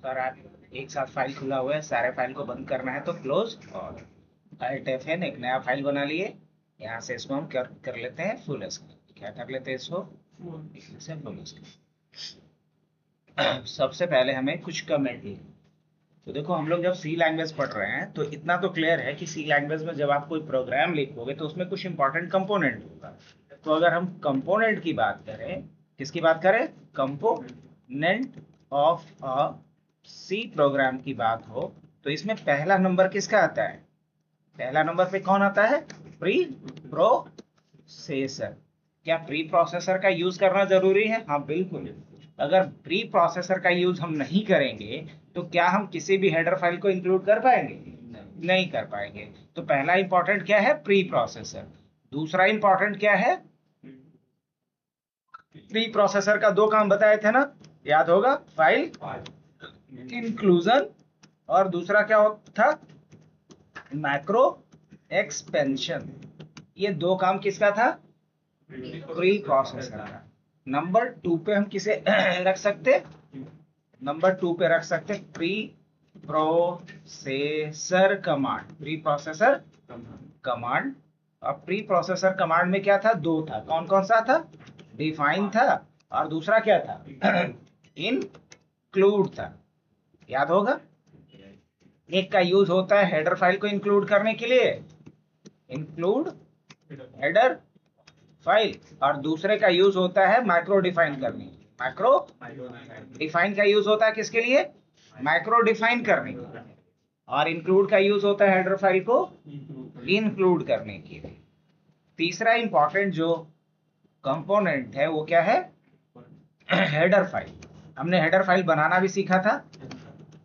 Sir आप एक साथ फाइल खुला हुआ है, सारे फाइल को बंद करना है तो क्लोज और Alt F9 एक नया फाइल बना लिए। यहाँ से इसको हम कर लेते हैं फुल स्क्रीन। क्या कर लेते हैं इसको से फुल स्क्रीन। सबसे पहले हमें कुछ कमेंट लिखना। तो देखो हम लोग जब सी लैंग्वेज पढ़ रहे हैं तो इतना तो क्लियर है कि सी लैंग्वेज में जब आप कोई प्रोग्राम लिखोगे तो उसमें कुछ इंपॉर्टेंट कंपोनेंट होगा। तो अगर हम कंपोनेंट की बात करें, किसकी बात करें, component of a C program की बात हो, तो इसमें पहला नंबर किसका आता है, पहला नंबर पे कौन आता है, प्री प्रोसेसर। क्या प्री प्रोसेसर का यूज करना जरूरी है? हाँ बिल्कुल। अगर प्री प्रोसेसर का यूज हम नहीं करेंगे तो क्या हम किसी भी हेडर फाइल को इंक्लूड कर पाएंगे? नहीं कर पाएंगे। तो पहला इंपॉर्टेंट क्या है, प्री प्रोसेसर। दूसरा इंपॉर्टेंट क्या है, प्री प्रोसेसर का दो काम बताए थे ना, याद होगा, फाइल इंक्लूजन और दूसरा क्या था, मैक्रो एक्सपेंशन। ये दो काम किसका था, प्री प्रोसेसर का। नंबर 2 पे हम किसे रख सकते, नंबर 2 पे रख सकते pre processor command, pre processor command. और प्री प्रोसेसर कमांड में क्या था, दो था, कौन कौन सा था, डिफाइन था और दूसरा क्या था, इंक्लूड था। याद होगा, एक का यूज होता है हेडर फाइल को इंक्लूड करने के लिए, इंक्लूड हेडर फाइल, और दूसरे का यूज होता है मैक्रो डिफाइन करने, मैक्रो डिफाइन का यूज होता है किसके लिए, मैक्रो डिफाइन करने के लिए, और इंक्लूड का यूज होता है हेडर फाइल को इंक्लूड करने के लिए। तीसरा इंपॉर्टेंट जो कंपोनेंट है वो क्या है, हेडर फाइल। हमने हेडर फाइल बनाना भी सीखा था,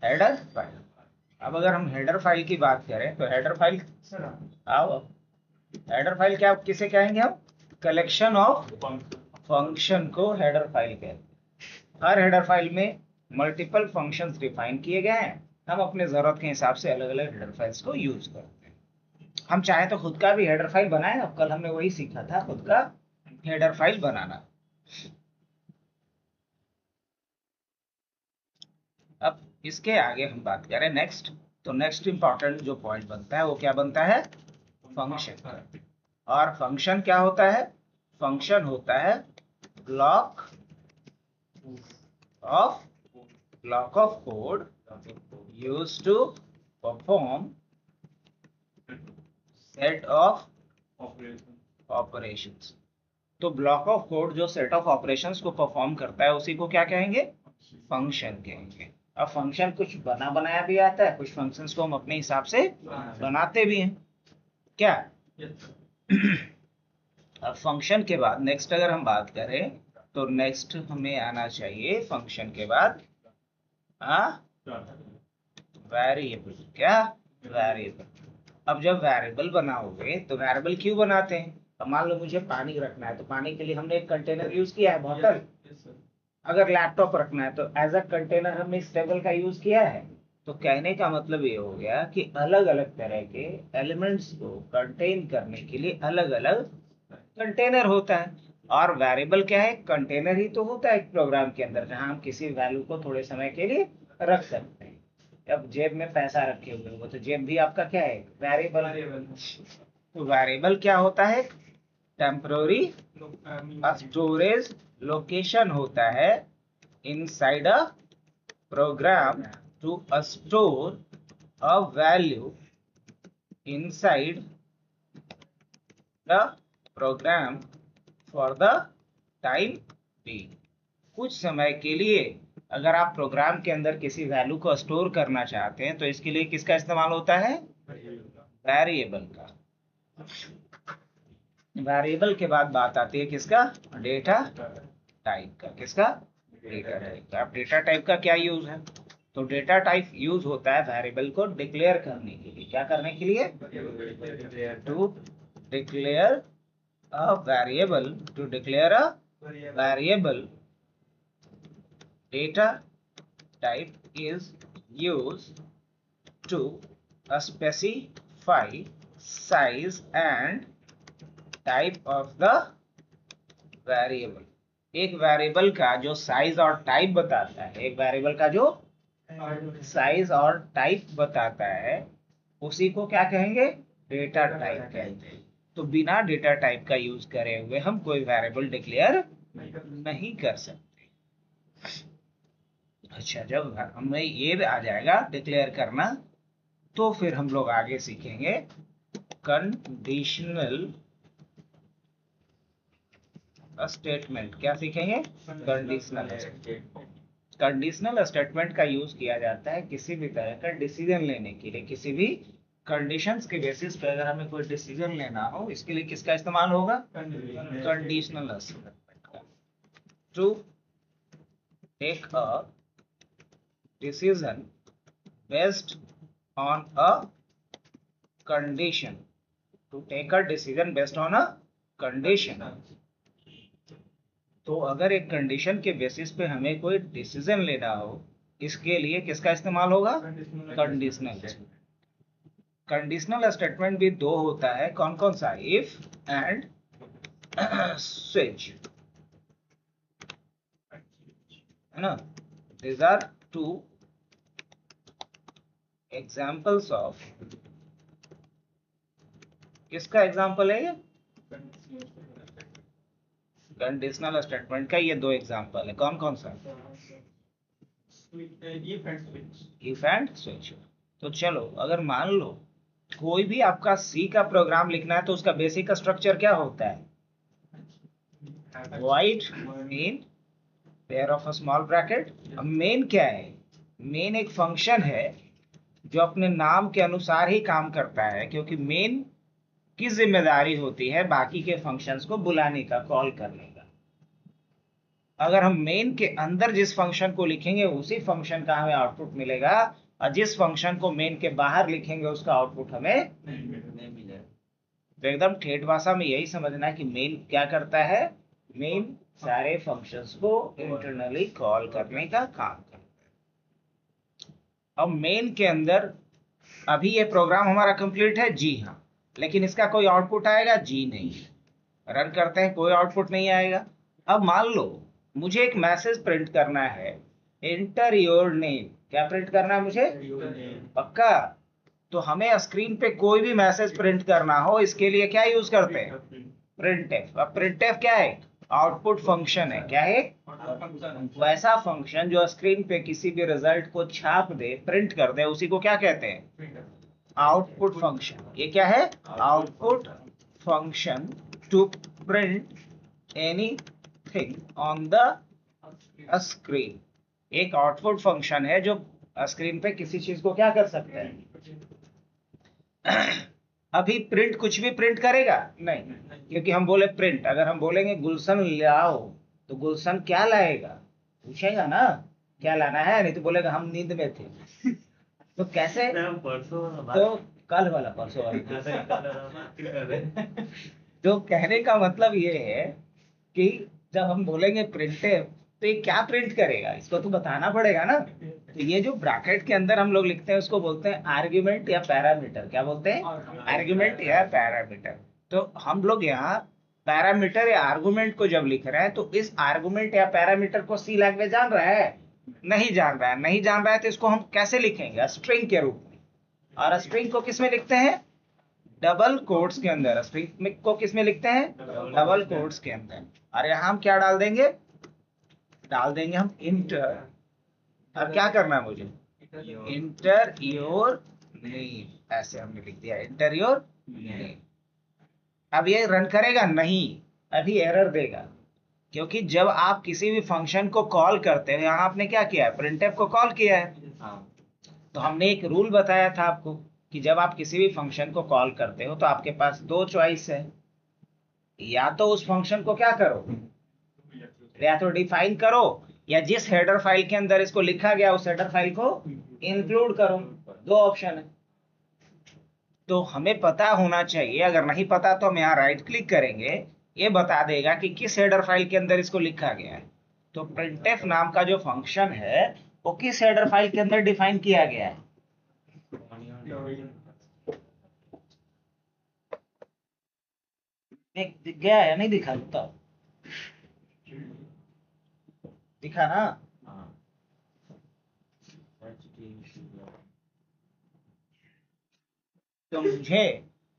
हेडर फाइल। अब अगर हम हेडर फाइल की बात करें तो हेडर फाइल, आओ, हेडर फाइल क्या किसे कहेंगे हम, कलेक्शन ऑफ फंक्शन को हेडर फाइल कहते हैं। हर हेडर फाइल में मल्टीपल फंक्शंस डिफाइन किए गए हैं, हम अपने जरूरत के हिसाब से अलग अलग हेडर फाइल्स को यूज करते हैं। हम चाहे तो खुद का भी हेडर फाइल बनाएं, अब कल हमने वही सीखा था, खुद का हेडर फाइल बनाना। अब इसके आगे हम बात करें नेक्स्ट, तो नेक्स्ट इंपॉर्टेंट जो पॉइंट बनता है वो क्या बनता है, फंक्शन। और फंक्शन क्या होता है, फंक्शन होता है block of code used to perform set of operations। तो ब्लॉक ऑफ कोड जो सेट ऑफ ऑपरेशंस को परफॉर्म करता है उसी को क्या कहेंगे, फंक्शन कहेंगे। अब फंक्शन कुछ बना बनाया भी आता है, कुछ फंक्शंस को हम अपने हिसाब से बनाते भी हैं क्या। अब फंक्शन के बाद नेक्स्ट अगर हम बात करें तो नेक्स्ट हमें आना चाहिए फंक्शन के बाद वेरिएबल। क्या, वेरिएबल। अब जब वेरिएबल बनाओगे तो वेरिएबल क्यों बनाते हैं, तो मान लो मुझे पानी रखना है तो पानी के लिए हमने एक कंटेनर यूज किया है, बोतल। अगर लैपटॉप रखना है तो एज अ कंटेनर हमने इस टेबल का यूज किया है। तो कहने का मतलब ये हो गया कि अलग अलग तरह के एलिमेंट्स को कंटेन करने के लिए अलग अलग कंटेनर होता है। और वेरिएबल क्या है, कंटेनर ही तो होता है एक प्रोग्राम के अंदर जहां हम किसी वैल्यू को थोड़े समय के लिए रख सकते हैं। अब जेब में पैसा रखे हुए हो तो जेब भी आपका क्या है, वेरिएबल। तो वेरिएबल क्या होता है, टेम्पररी स्टोरेज लोकेशन होता है inside a program to store a value inside the program for the time being. कुछ समय के लिए अगर आप प्रोग्राम के अंदर किसी वैल्यू को स्टोर करना चाहते हैं तो इसके लिए किसका इस्तेमाल होता है, वेरिएबल का। वेरिएबल के बाद बात आती है किसका, डेटा टाइप का। किसका, डेटा टाइप का। अब डेटा टाइप का क्या यूज है, तो डेटा टाइप यूज होता है वेरिएबल को डिक्लेयर करने के लिए। क्या करने के लिए, to declare a variable, to declare a variable. Data type is used to specify size and type of the variable। एक वेरिएबल का जो साइज और टाइप बताता है, एक वेरिएबल का जो साइज और टाइप बताता है, उसी को क्या कहेंगे, डेटा टाइप कहते हैं। तो बिना डेटा टाइप का यूज करे हुए हम कोई वेरिएबल डिक्लेयर नहीं कर सकते। अच्छा, जब हमें ये आ जाएगा डिक्लेयर करना, तो फिर हम लोग आगे सीखेंगे कंडीशनल स्टेटमेंट। क्या सीखेंगे, कंडीशनल स्टेटमेंट। कंडीशनल स्टेटमेंट का यूज किया जाता है किसी भी तरह का डिसीजन लेने के लिए, किसी भी कंडीशंस के बेसिस पे अगर हमें कोई डिसीजन लेना हो, इसके लिए किसका इस्तेमाल होगा, कंडीशनल स्टेटमेंट का। To take a decision based on a condition, to take a decision based on a condition. तो अगर एक कंडीशन के बेसिस पे हमें कोई डिसीजन लेना हो, इसके लिए किसका इस्तेमाल होगा, कंडीशनल। कंडीशनल स्टेटमेंट भी दो होता है, कौन कौन सा, इफ एंड स्विच, है ना। These are two examples of, किसका एग्जाम्पल है ये, कंडीशनल स्टेटमेंट का ये दो एग्जाम्पल है, कौन कौन सा, इफ एंड स्विच। तो चलो, अगर मान लो कोई भी आपका सी का प्रोग्राम लिखना है, तो उसका बेसिक स्ट्रक्चर क्या होता है, void main pair of a small bracket. अब मेन क्या है, मेन एक फंक्शन है जो अपने नाम के अनुसार ही काम करता है, क्योंकि मेन की जिम्मेदारी होती है बाकी के फंक्शंस को बुलाने का, कॉल करने का। अगर हम मेन के अंदर जिस फंक्शन को लिखेंगे उसी फंक्शन का हमें आउटपुट मिलेगा, और जिस फंक्शन को मेन के बाहर लिखेंगे उसका आउटपुट हमें नहीं मिलेगा। तो एकदम ठेठ भाषा में यही समझना है कि मेन क्या करता है, मेन सारे फंक्शंस को इंटरनली कॉल करने का काम करता है। अब मेन के अंदर अभी ये प्रोग्राम हमारा कंप्लीट है, जी हाँ, लेकिन इसका कोई आउटपुट आएगा, जी नहीं। रन करते हैं, कोई आउटपुट नहीं आएगा। अब मान लो मुझे एक मैसेज प्रिंट करना है, एंटर योर नेम। क्या प्रिंट करना है मुझे, पक्का। तो हमें स्क्रीन पे कोई भी मैसेज प्रिंट करना हो, इसके लिए क्या यूज करते हैं, प्रिंटफ। अब प्रिंटफ क्या है, आउटपुट फंक्शन है। क्या है, वैसा फंक्शन जो स्क्रीन पे किसी भी रिजल्ट को छाप दे, प्रिंट कर दे, उसी को क्या कहते हैं, आउटपुट फंक्शन। ये क्या है, output function to print anything on the screen. एक आउटपुट फंक्शन है जो स्क्रीन पे किसी चीज को क्या कर सकते हैं। अभी प्रिंट कुछ भी प्रिंट करेगा नहीं, क्योंकि हम बोले प्रिंट। अगर हम बोलेंगे गुलशन लाओ, तो गुलशन क्या लाएगा, पूछेगा ना क्या लाना है, नहीं तो बोलेगा हम नींद में थे। तो कैसे, तो कल वाला, परसों वाला। तो कहने का मतलब ये है कि जब हम बोलेंगे प्रिंटेव, तो ये क्या प्रिंट करेगा, इसको तो बताना पड़ेगा ना। तो ये जो ब्रैकेट के अंदर हम लोग लिखते हैं उसको बोलते हैं आर्ग्यूमेंट या पैरामीटर। क्या बोलते हैं, आर्ग्यूमेंट या पैरामीटर। तो हम लोग यहाँ पैरामीटर या आर्गुमेंट को जब लिख रहे हैं, तो इस आर्गुमेंट या पैरामीटर को सी लैंग्वेज जान रहा है, नहीं जान रहा है। नहीं जान रहा है तो इसको हम कैसे लिखेंगे, स्ट्रिंग के रूप में। और स्ट्रिंग को किस में लिखते हैं, डबल कोट्स के अंदर। स्ट्रिंग को किस में लिखते हैं, डबल कोट्स के अंदर। और यहाँ हम क्या डाल देंगे, डाल देंगे हम इंटर। अब क्या करना है मुझे, इंटर योर नेम, ऐसे हमने लिख दिया, इंटर योर नेम। अब ये रन करेगा नहीं, अभी एरर देगा, क्योंकि जब आप किसी भी फंक्शन को कॉल करते हो, यहाँ आपने क्या किया है, प्रिंटफ को कॉल किया है। तो हमने एक रूल बताया था आपको कि जब आप किसी भी फंक्शन को कॉल करते हो तो आपके पास दो चॉइस है, या तो उस फंक्शन को क्या करो, या तो डिफाइन करो, या जिस हेडर फाइल के अंदर इसको लिखा गया उस हेडर फाइल को इंक्लूड करो। दो ऑप्शन है। तो हमें पता होना चाहिए, अगर नहीं पता तो हम यहाँ राइट क्लिक करेंगे, ये बता देगा कि किस हेडर फाइल के अंदर इसको लिखा गया है। तो प्रिंटफ नाम का जो फंक्शन है वो किस हेडर फाइल के अंदर डिफाइन किया गया है, दिख गया या नहीं दिखा, बताओ, दिखा ना। तो मुझे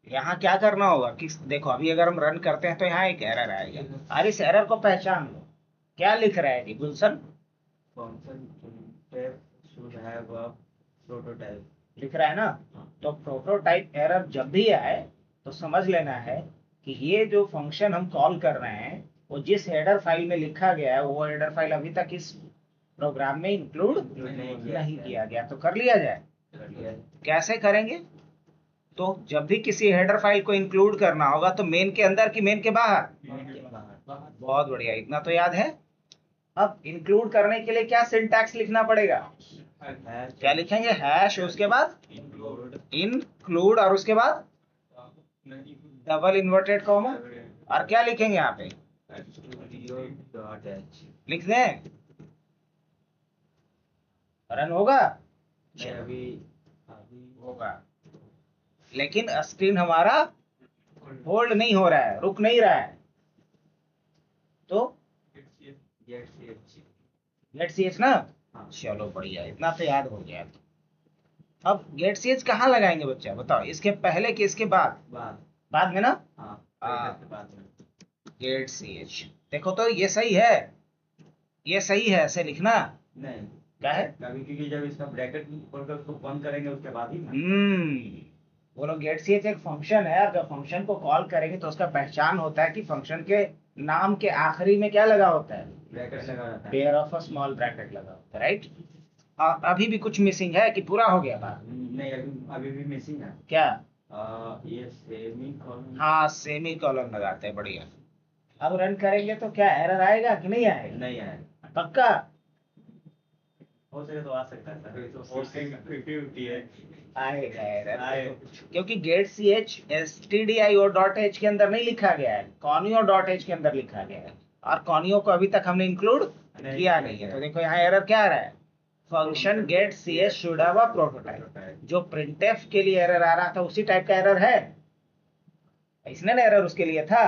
यहाँ क्या करना होगा कि देखो अभी अगर हम रन करते हैं तो यहाँ एक एरर आएगा और इस एरर को पहचान लो। क्या लिख रहा है जी गुलशन? function printf should have a prototype लिख रहा है ना? तो प्रोटोटाइप एरर जब भी आए तो समझ लेना है कि ये जो फंक्शन हम कॉल कर रहे हैं वो जिस हेडर फाइल में लिखा गया है वो हेडर फाइल अभी तक इस प्रोग्राम में इंक्लूड नहीं किया गया। तो कर लिया जाए। कर लिया कैसे करेंगे? तो जब भी किसी हेडर फाइल को इंक्लूड करना होगा तो मेन के अंदर कि मेन के बाहर? बहुत बढ़िया, इतना तो याद है। अब इंक्लूड करने के लिए क्या सिंटैक्स लिखना पड़ेगा? क्या लिखेंगे? हैश, उसके बाद इंक्लूड और उसके बाद डबल इन्वर्टेड कॉमा और क्या लिखेंगे यहाँ पे? लिख दें, रन होगा? अभी होगा, लेकिन स्क्रीन हमारा होल्ड नहीं हो रहा है, रुक नहीं रहा है। तो गेट सी एच ना? चलो बढ़िया, इतना तो याद हो गया। अब गेट सी एच कहाँ लगाएंगे बच्चा बताओ? इसके पहले कि इसके बाद? बाद में ना? Get C H. देखो तो ये सही है, ये सही है, ऐसे लिखना नहीं क्या है? कभी क्योंकि जब इसका ब्रैकेट खोलकर उसको बंद करेंगे उसके बाद ही बोलो गेट सी एच एक फंक्शन है और जब फंक्शन को कॉल करेंगे तो उसका पहचान होता है कि फंक्शन के नाम के आखिरी में क्या लगा होता है? ब्रैकेट लगा रहता है, pair of a small bracket लगा होता है, राइट? अभी भी कुछ मिसिंग है कि पूरा हो गया बात? नहीं अभी भी मिसिंग है। क्या? ये सेमी कॉलन। हाँ, सेमी कॉलन लगाते हैं, बढ़िया। अब रन करेंगे तो क्या एरर आएगा कि नहीं आएगा? नहीं आएगा, पक्का? हो सके तो आ सकता है सर, तो 50-50 है। आएगा एरर, क्योंकि गेट सी एच stdio.h के अंदर नहीं लिखा गया है, conio.h के अंदर लिखा गया है और conio को अभी तक हमने इंक्लूड किया नहीं है। तो देखो यहाँ एरर क्या आ रहा है? Function get C H should have a prototype. जो प्रिंटफ के लिए एरर आ रहा था उसी टाइप का एरर है, इसने ना एरर उसके लिए था।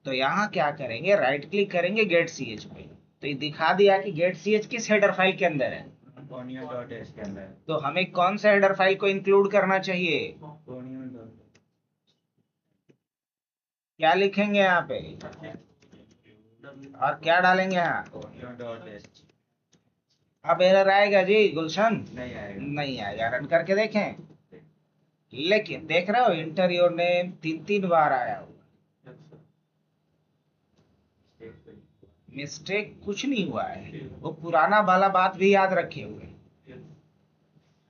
तो यहाँ क्या करेंगे? राइट क्लिक करेंगे गेट सी एच पे, तो ये दिखा दिया कि गेट सी एच किस हेडर फाइल के अंदर है, conio.h के अंदर। तो हमें कौन सा हेडर फाइल को इंक्लूड करना चाहिए? क्या लिखेंगे यहाँ पे और क्या डालेंगे यहाँ? conio.h। अब एरर आएगा जी गुलशन? नहीं आएगा, नहीं आएगा। रन करके देखें, लेकिन देख रहे हो इंटर योर नेम 3 बार आया हुआ। मिस्टेक कुछ नहीं हुआ है, वो पुराना वाला बात भी याद रखे हुए है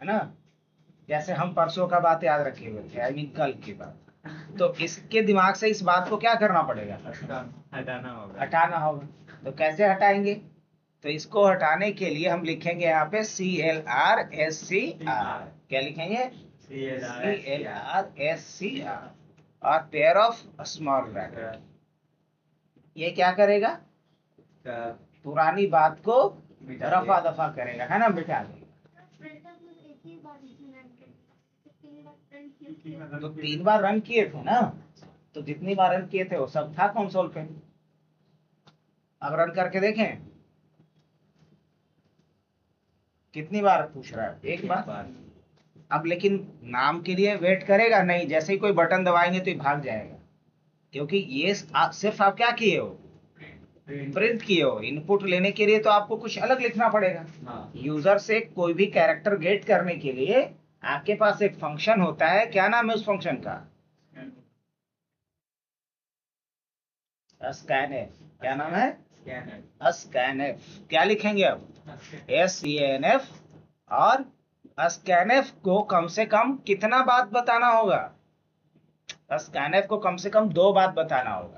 ना, जैसे हम परसों का बात याद रखे हुए थे, आई मीन कल की बात। तो इसके दिमाग से इस बात को क्या करना पड़ेगा? हटाना होगा। तो कैसे हटाएंगे? तो इसको हटाने के लिए हम लिखेंगे यहाँ पे CLRSCR। क्या लिखेंगे? CLRSCR और पेयर ऑफ स्मॉल ब्रैकेट। ये क्या करेगा? पुरानी बात को रफा दफा करेगा, है ना, मिटा देगा। तो 3 बार रन किए थे ना, तो जितनी बार रन किए थे वो सब था कंसोल पे। अब रन करके देखें कितनी बार पूछ रहा है? एक बार। अब लेकिन नाम के लिए वेट करेगा नहीं, जैसे ही कोई बटन दबाएंगे तो ये भाग जाएगा, क्योंकि ये सिर्फ आप क्या किए हो? प्रिंट किए हो। इनपुट लेने के लिए तो आपको कुछ अलग लिखना पड़ेगा। यूजर से कोई भी कैरेक्टर गेट करने के लिए आपके पास एक फंक्शन होता है, क्या नाम है उस फंक्शन का? स्कैनफ। क्या नाम है? स्कैनफ। क्या लिखेंगे अब? SCANF। और स्कैनफ को कम से कम कितना बात बताना होगा? स्कैनफ को कम से कम 2 बात बताना होगा।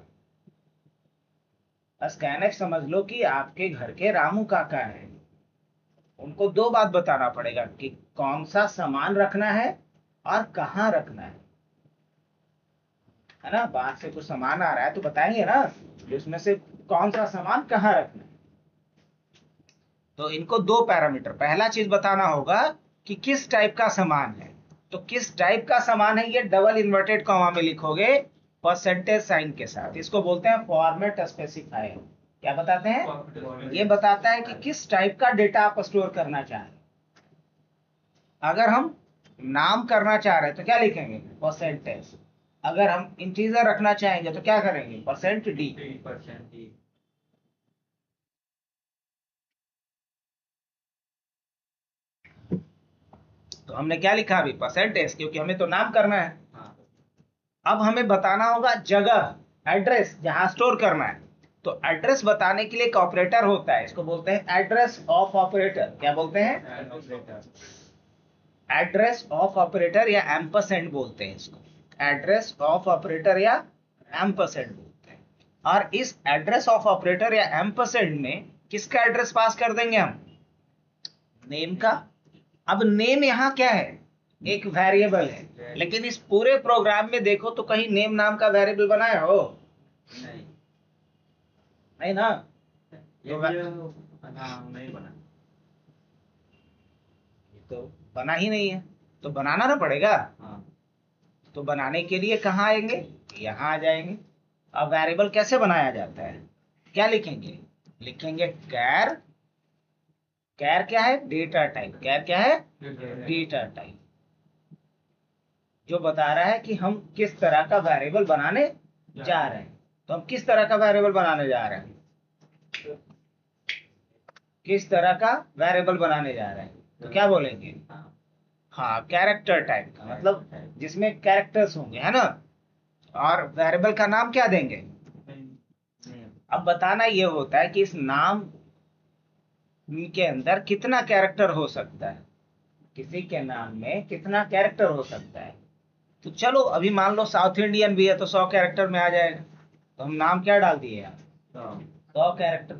स्कैनफ समझ लो कि आपके घर के रामू काका हैं, उनको 2 बात बताना पड़ेगा कि कौन सा सामान रखना है और कहाँ रखना है ना। बाहर से कुछ सामान आ रहा है तो बताएंगे ना कि उसमें से कौन सा सामान कहाँ रखना है। तो इनको 2 पैरामीटर, पहला चीज बताना होगा कि किस टाइप का सामान है। तो किस टाइप का सामान है ये डबल इन्वर्टेड कॉमा में लिखोगे परसेंटेज साइन के साथ। इसको बोलते हैं फॉर्मेट स्पेसिफायर। क्या बताते हैं? ये बताता है कि किस टाइप का डेटा आप स्टोर करना चाहें। अगर हम नाम करना चाह रहे हैं तो क्या लिखेंगे? Percent S. अगर हम इंटीजर रखना चाहेंगे तो क्या करेंगे? Percent D. 3%. तो हमने क्या लिखा अभी? परसेंट एस, क्योंकि हमें तो नाम करना है। हाँ. अब हमें बताना होगा जगह, एड्रेस, जहां स्टोर करना है। तो एड्रेस बताने के लिए एक ऑपरेटर होता है, इसको बोलते हैं एड्रेस ऑफ ऑपरेटर। क्या बोलते हैं? And operator. Address of operator या एम्परसेंड बोलते हैं इसको। एड्रेस ऑफ ऑपरेटर या एम्परसेंड बोलते हैं। और इस एड्रेस ऑफ ऑपरेटर या एम्परसेंड में किसका एड्रेस पास कर देंगे हम? नेम का। अब नेम यहाँ क्या है? एक वेरिएबल है। लेकिन इस पूरे प्रोग्राम में देखो तो कहीं नेम नाम का वेरिएबल बनाया हो? नहीं. नहीं ना। ये हाँ नहीं बना. तो बना ही नहीं है, तो बनाना ना पड़ेगा। हाँ. तो बनाने के लिए कहाँ आएंगे? यहाँ आ जाएंगे। अब वेरिएबल कैसे बनाया जाता है? क्या लिखेंगे? लिखेंगे कैर। कैर क्या है? Data type. कैर क्या है? Data type. जो बता रहा है कि हम किस तरह का वेरिएबल बनाने जा रहे हैं। तो हम किस तरह का वेरिएबल बनाने जा रहे हैं? किस तरह का वेरिएबल बनाने जा रहे हैं? तो क्या बोलेंगे? हाँ, कैरेक्टर टाइप का, मतलब जिसमें कैरेक्टर्स होंगे, है ना। और वेरिएबल का नाम क्या देंगे? अब बताना ये होता है कि इस नाम के अंदर कितना कैरेक्टर हो सकता है। किसी के नाम में कितना कैरेक्टर हो सकता है। तो चलो अभी मान लो साउथ इंडियन भी है तो 100 कैरेक्टर में आ जाएगा। तो हम नाम क्या डाल दिए यहाँ? 100 कैरेक्टर,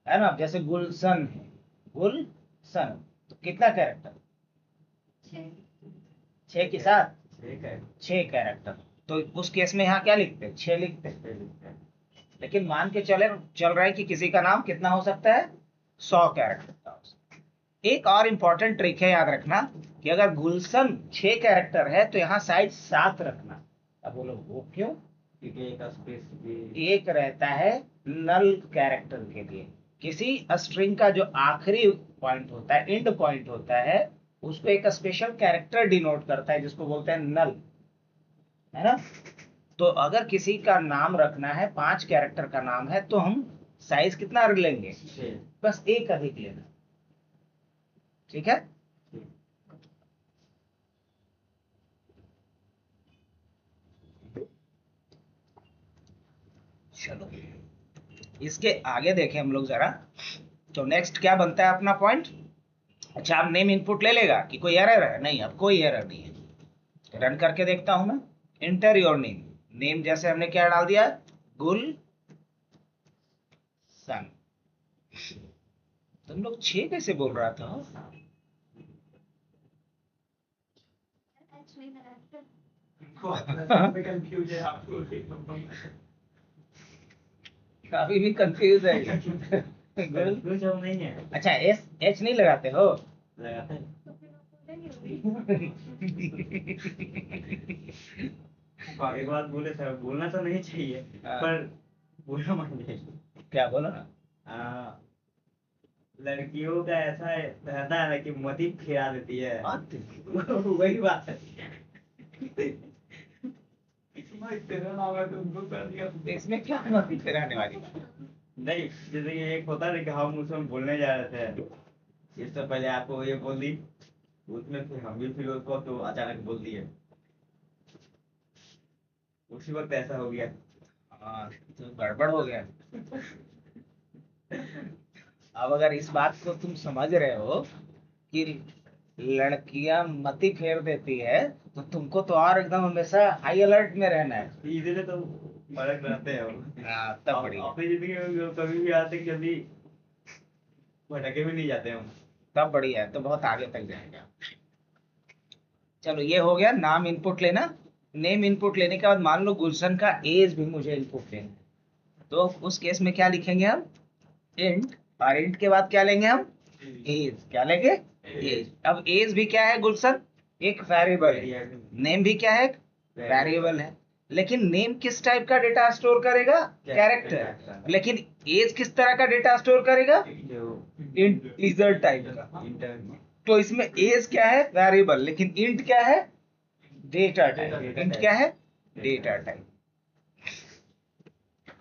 है ना। जैसे गुलशन है, गुलशन, तो कितना कैरेक्टर? 6 के साथ 6 कैरेक्टर। तो उस केस में यहाँ क्या लिखते हैं? 6 लिखते हैं। लेकिन मान के चल रहा है कि किसी का नाम कितना हो सकता है? 100 कैरेक्टर का हो सकता है। एक और इंपॉर्टेंट ट्रिक है, याद रखना कि अगर गुलशन 6 कैरेक्टर है तो यहाँ साइज 7 रखना। अब बोलो वो क्यों? क्योंकि एक स्पेस भी एक रहता है नल कैरेक्टर के लिए। किसी स्ट्रिंग का जो आखिरी पॉइंट होता है, एंड पॉइंट होता है, उसको एक स्पेशल कैरेक्टर डिनोट करता है जिसको बोलते हैं नल, है ना। तो अगर किसी का नाम रखना है, 5 कैरेक्टर का नाम है, तो हम साइज कितना लेंगे? 6. बस एक अधिक लेना। ठीक है। चलो इसके आगे देखें हम लोग जरा। तो नेक्स्ट क्या बनता है अपना पॉइंट? अच्छा, अब नेम इनपुट ले लेगा कि कोई एरर है? नहीं, अब कोई एरर नहीं है। रन करके देखता हूं मैं। Inter your name. नेम जैसे हमने क्या डाल दिया? गुल सन। तुम लोग 6 कैसे बोल रहा था? कंफ्यूज है आपको. अभी भी कंफ्यूज है। कंफ्यूज हम नहीं है. अच्छा, एस एच नहीं लगाते हो? लगाते हैं. एक बात बोले सर, बोलना तो नहीं चाहिए पर बोलना मान जाइए. क्या बोलो ना। लड़कियों का ऐसा रहता है ना कि मती फिरा देती है. वही बात है। तेरा नाम है तो उनको कर दिया. इसमें क्या मस्ती कराने वाली बात? नहीं, जैसे कि एक होता है ना कि हम उसमें बोलने जा रहे थे, इससे पहले आपको ये बोल दी, उसमें फिर हम भी फिर उसको तो अचानक बोल दिए, उसी वक्त ऐसा हो गया. हाँ, तो गड़बड़ हो गया। अब अगर इस बात को तुम समझ रहे हो कि लड़कियां मती फेर देती है, तो तुमको तो और एकदम हमेशा हाई अलर्ट में रहना है। इसीलिए तो फर्क रहते हैं हम. हाँ, तब बढ़िया। अपनी जिंदगी में कभी भी आते कि जल्दी भटके भी नहीं जाते हम. तब बढ़िया है, तो बहुत आगे तक जाएगा। चलो ये हो गया नाम इनपुट लेना। नेम इनपुट लेने के बाद मान लो गुलशन का एज भी मुझे इनपुट लेना है, तो उस केस में क्या लिखेंगे हम? इंट। और इंट के बाद क्या लेंगे हम? एज। क्या लेंगे? एज। अब एज भी क्या है गुलशन? एक वेरिएबल है। नेम भी क्या है? वेरिएबल है। लेकिन नेम किस टाइप का डेटा स्टोर करेगा? कैरेक्टर। लेकिन एज किस तरह का डेटा स्टोर करेगा? इंटीजर टाइप का। तो इसमें एज क्या है? वेरिएबल। लेकिन इंट क्या है? Data type. इंट क्या है? Data type.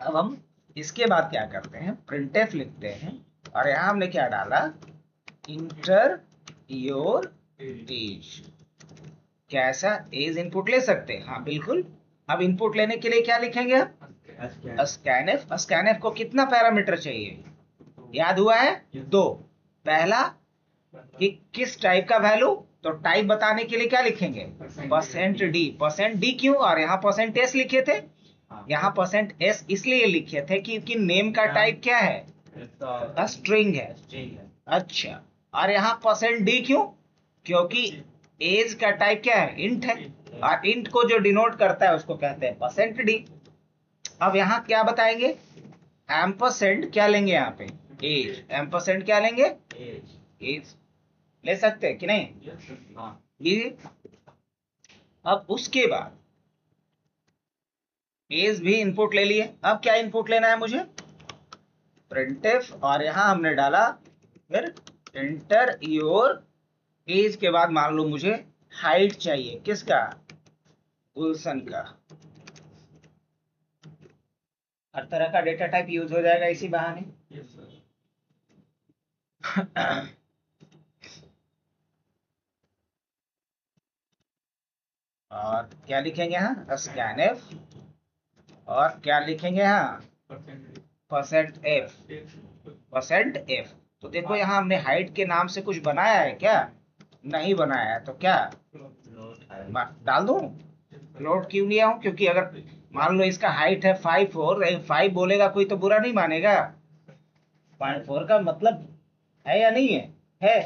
अब हम इसके बाद क्या करते हैं, प्रिंटफ लिखते हैं और यहां हमने क्या डाला, इंटर योर एज। कैसा एज इनपुट ले सकते हैं? हाँ बिल्कुल। अब इनपुट लेने के लिए क्या लिखेंगे आप? स्कैनफ। स्कैनफ को कितना पैरामीटर चाहिए? याद हुआ है? 2। पहला कि किस टाइप का वैल्यू, तो टाइप बताने के लिए क्या लिखेंगे? Percent D. परसेंट डी क्यों? और यहाँ परसेंट एस लिखे थे। यहाँ परसेंट एस इसलिए लिखे थे क्योंकि नेम का टाइप क्या है? स्ट्रिंग है। अच्छा, और यहाँ परसेंट डी क्यों? क्योंकि एज का टाइप क्या है? इंट है, और इंट को जो डिनोट करता है उसको कहते हैं परसेंट डी। अब यहाँ क्या बताएंगे? एम्परसेंड क्या लेंगे यहाँ पे? एज। एम्परसेंड क्या लेंगे? एज ले सकते हैं कि नहीं? ये अब उसके बाद एज भी इनपुट ले लिए। अब क्या इनपुट लेना है मुझे? प्रिंटफ, और यहां हमने डाला फिर एंटर योर एज के बाद मान लो मुझे हाइट चाहिए। किसका? गुलशन का। हर तरह का डेटा टाइप यूज हो जाएगा इसी बहाने। और क्या लिखेंगे यहाँ? स्कैनफ। और क्या लिखेंगे यहाँ? Percent F. Percent F. तो देखो यहाँ हमने हाइट के नाम से कुछ बनाया है क्या? नहीं बनाया है। तो क्या डाल दूं? फ्लोट क्यों लिया हूं? क्योंकि अगर मान लो इसका हाइट है 5'4", 5 बोलेगा कोई तो बुरा नहीं मानेगा। 5'4" का मतलब है या नहीं है? है।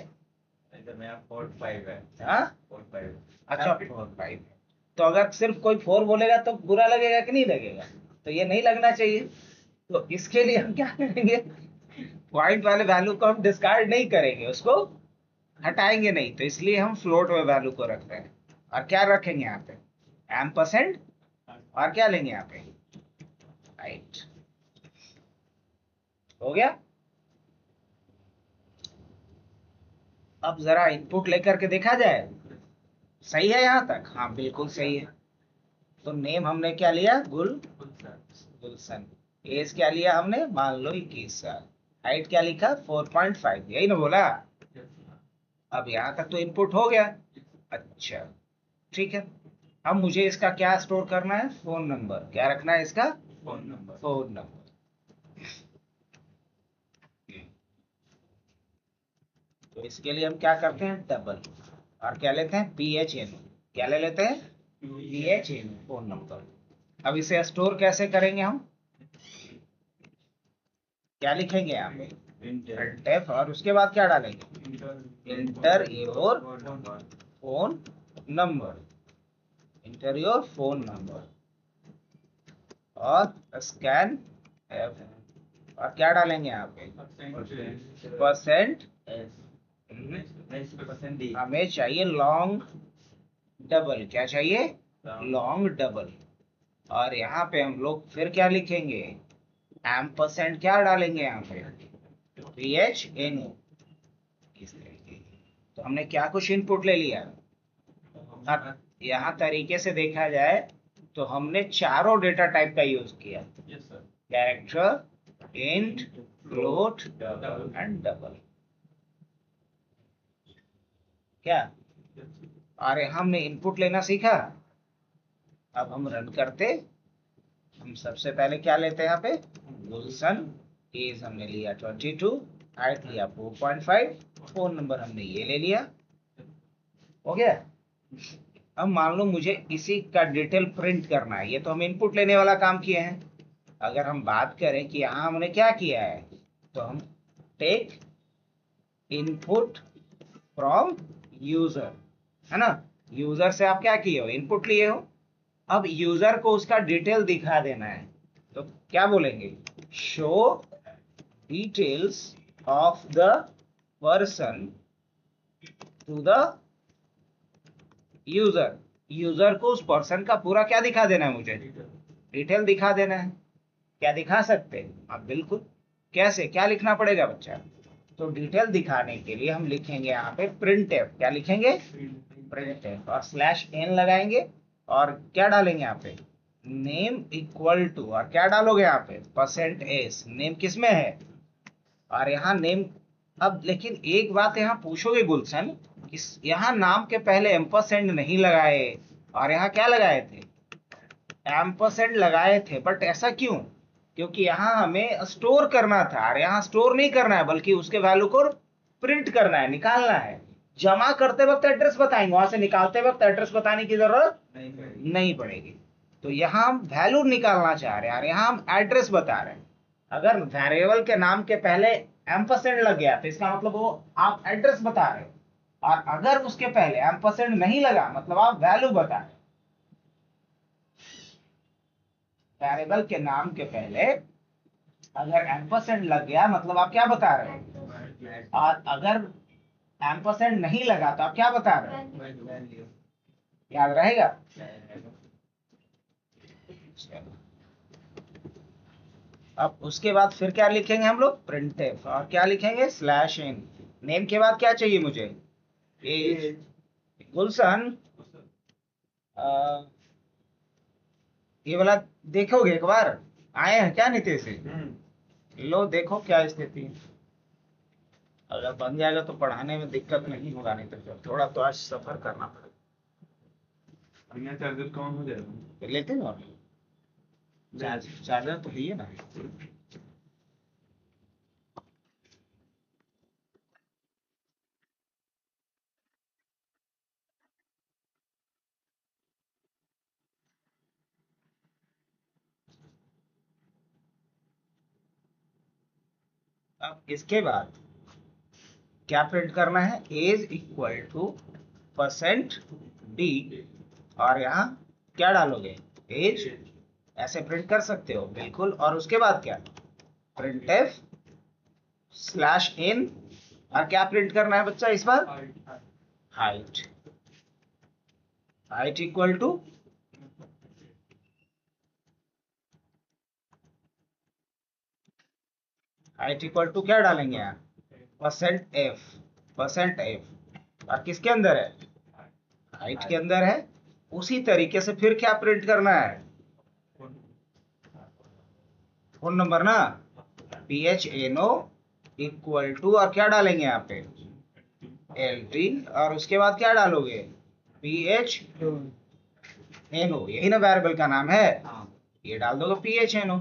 4'5" है। हाँ 4'5". अच्छा 4'5". तो अगर सिर्फ कोई 4 बोलेगा तो बुरा लगेगा कि नहीं लगेगा? तो ये नहीं लगना चाहिए। तो इसके लिए हम क्या करेंगे, पॉइंट वाले वैल्यू को हम डिस्कार्ड नहीं करेंगे, उसको हटाएंगे नहीं। तो इसलिए हम फ्लोट में वैल्यू को रख रहे हैं। और क्या रखेंगे यहाँ पे? एम्परसेंड। और क्या लेंगे यहाँ पे? हाइट। हो गया। अब जरा इनपुट लेकर के देखा जाए, सही है यहाँ तक? हाँ बिल्कुल सही है। तो नेम हमने क्या लिया? गुलशन। एज क्या लिया हमने? मान लो 21 साल। हाइट क्या लिखा? 4.5। यही ना बोला? अब यहाँ तक तो इनपुट हो गया। अच्छा ठीक है। अब मुझे इसका क्या स्टोर करना है? Phone number. क्या रखना है इसका? Phone number. Phone number. तो इसके लिए हम क्या करते हैं? डबल। और क्या लेते हैं? PHN। क्या ले लेते हैं? PHN, phone number. अब इसे स्टोर कैसे करेंगे हम? क्या लिखेंगे यहाँ पे? printf, और उसके बाद क्या डालेंगे? Inter your phone number. Inter your phone number और स्कैन एफ। और क्या डालेंगे यहाँ पे? परसेंट। हमें चाहिए लॉन्ग डबल। क्या चाहिए? Long double. और यहाँ पे हम लोग फिर क्या लिखेंगे? एम्परसेंड। क्या डालेंगे यहाँ पे? PHN। इस तरीके। तो हमने क्या कुछ इनपुट ले लिया। अब यहाँ तरीके से देखा जाए तो हमने चारों डेटा टाइप का यूज किया। Character, int, float and double. क्या? और हमने इनपुट लेना सीखा। अब हम रन करते। हम सबसे पहले क्या लेते हैं यहाँ पे? गुलशन। एज हमने लिया 22, हाइट लिया 4.5, फोन नंबर हमने ये ले लिया। हो गया। अब मान लो मुझे इसी का डिटेल प्रिंट करना है। ये तो हम इनपुट लेने वाला काम किए हैं। अगर हम बात करें कि यहाँ हमने क्या किया है, तो हम टेक इनपुट फ्रॉम यूजर, है ना? यूजर से आप क्या किए हो? इनपुट लिए हो। अब यूजर को उसका डिटेल दिखा देना है। तो क्या बोलेंगे? Show details of the person to the user. User को उस पर्सन का पूरा क्या दिखा देना है? मुझे डिटेल दिखा देना है। क्या दिखा सकते हैं? हाँ बिल्कुल। कैसे? क्या लिखना पड़ेगा बच्चा? तो डिटेल दिखाने के लिए हम लिखेंगे यहाँ पे printf। क्या लिखेंगे? printf और स्लैश n लगाएंगे और क्या डालेंगे यहाँ पे? नेम इक्वल टू, और क्या डालोगे यहाँ पे? %s। नेम किसमें है? और यहाँ नेम। अब लेकिन एक बात यहाँ पूछोगे गुलशन, इस यहाँ नाम के पहले एम्परसेंड नहीं लगाए और यहाँ क्या लगाए थे? एम्परसेंड लगाए थे। बट ऐसा क्यों? क्योंकि यहाँ हमें स्टोर करना था और यहाँ स्टोर नहीं करना है, बल्कि उसके वैल्यू को प्रिंट करना है, निकालना है। जमा करते वक्त एड्रेस बताएंगे, वहां से निकालते वक्त एड्रेस बताने की जरूरत नहीं पड़ेगी। तो यहाँ हम वैल्यू निकालना चाह रहे हैं और यहाँ हम एड्रेस बता रहे हैं। अगर वेरिएबल के नाम के पहले एम्परसेंड लग गया तो इसका मतलब वो आप एड्रेस बता रहे हो, और अगर उसके पहले एम्परसेंड नहीं लगा मतलब आप वैल्यू बता रहे हो। वेरिएबल के नाम के पहले अगर एम्परसेंड लग गया मतलब आप क्या बता रहे हो, और अगर एम्परसेंड नहीं लगा तो आप क्या बता रहे हो? याद रहेगा? अब उसके बाद फिर क्या लिखेंगे हम लोग? printf। और क्या लिखेंगे? /n। नेम के बाद क्या चाहिए मुझे? एज। गुलशन ये वाला देखोगे एक बार? आए हैं क्या नीति से? लो देखो क्या स्थिति है। अगर बन जाएगा तो पढ़ाने में दिक्कत नहीं होगा, नहीं तो थोड़ा तो आज सफर करना पड़ेगा। चार्जर कौन हो जाएगा? लेते हैं और चार्जर तो है ना। अब इसके बाद क्या प्रिंट करना है? Age equal to %d। और यहाँ क्या डालोगे? एज। ऐसे प्रिंट कर सकते हो बिल्कुल। और उसके बाद क्या? printf /n। और क्या प्रिंट करना है बच्चा इस बार? हाइट। हाइट इक्वल टू क्या डालेंगे यहाँ? %f। और किसके अंदर है? हाइट के अंदर है। उसी तरीके से फिर क्या प्रिंट करना है? फोन नंबर ना। PHNO इक्वल टू, और क्या डालेंगे यहाँ पे? LT। और उसके बाद क्या डालोगे? PHNO। यही ना वेरिएबल का नाम है? ये डाल दोगे PHNO।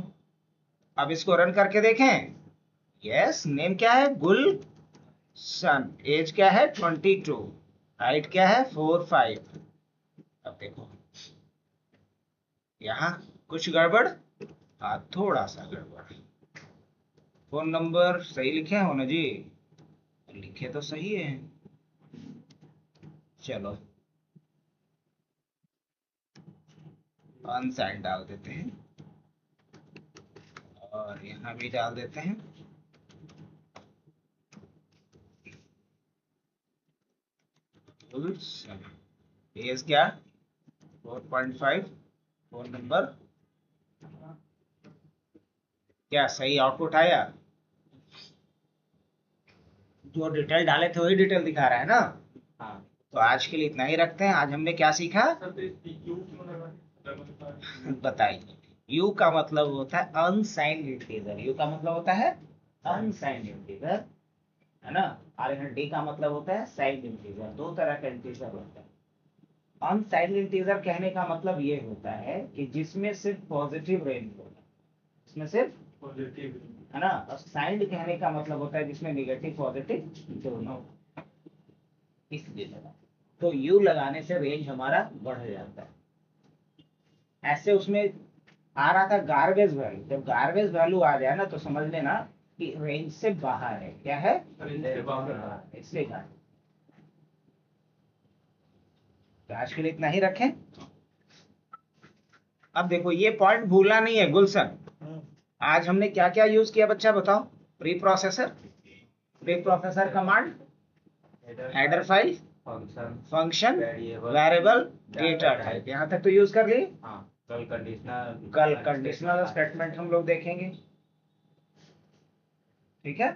अब इसको रन करके देखें। यस। नेम क्या है? गुलशन। एज क्या है? 22। हाइट क्या है? 45। अब देखो यहाँ कुछ गड़बड़? हाँ थोड़ा सा गड़बड़। फोन नंबर सही लिखे हो ना जी? लिखे तो सही है। चलो अनसाइड डाल देते हैं और यहाँ भी डाल देते हैं। एज क्या? 4.5। फोन नंबर क्या सही आउटपुट आया? जो डिटेल डाले थे वही डिटेल दिखा रहा है ना? हाँ। तो आज के लिए इतना ही रखते हैं। आज हमने क्या सीखा बताइए? यू का मतलब होता है अनसाइंड इंटीजर। यू का मतलब होता है अनसाइंड इंटीजर, है ना? और यहाँ डी का मतलब होता है साइंड इंटीजर। दो तरह का इंटीजर होता है। अनसाइंड इंटीजर कहने का मतलब ये होता है कि जिसमें सिर्फ पॉजिटिव रेंज होगा, इसमें सिर्फ पॉजिटिव, है ना? और साइंड कहने का मतलब होता है जिसमें नेगेटिव पॉजिटिव दोनों। इसलिए लगा तो यू लगाने से रेंज हमारा बढ़ जाता है। ऐसे उसमें आ रहा था गार्बेज वैल्यू। जब गार्बेज वैल्यू आ जाए ना तो समझ लेना कि रेंज से बाहर है। क्या है? इसलिए गार्बेज। तो आज के लिए इतना ही रखें। अब देखो ये पॉइंट भूलना नहीं है गुलशन। आज हमने क्या क्या यूज किया बच्चा बताओ? Pre processor command, header file, function, variable, data type. यहाँ तक तो यूज कर लिए। कल कंडीशनल स्टेटमेंट हम लोग देखेंगे। ठीक है।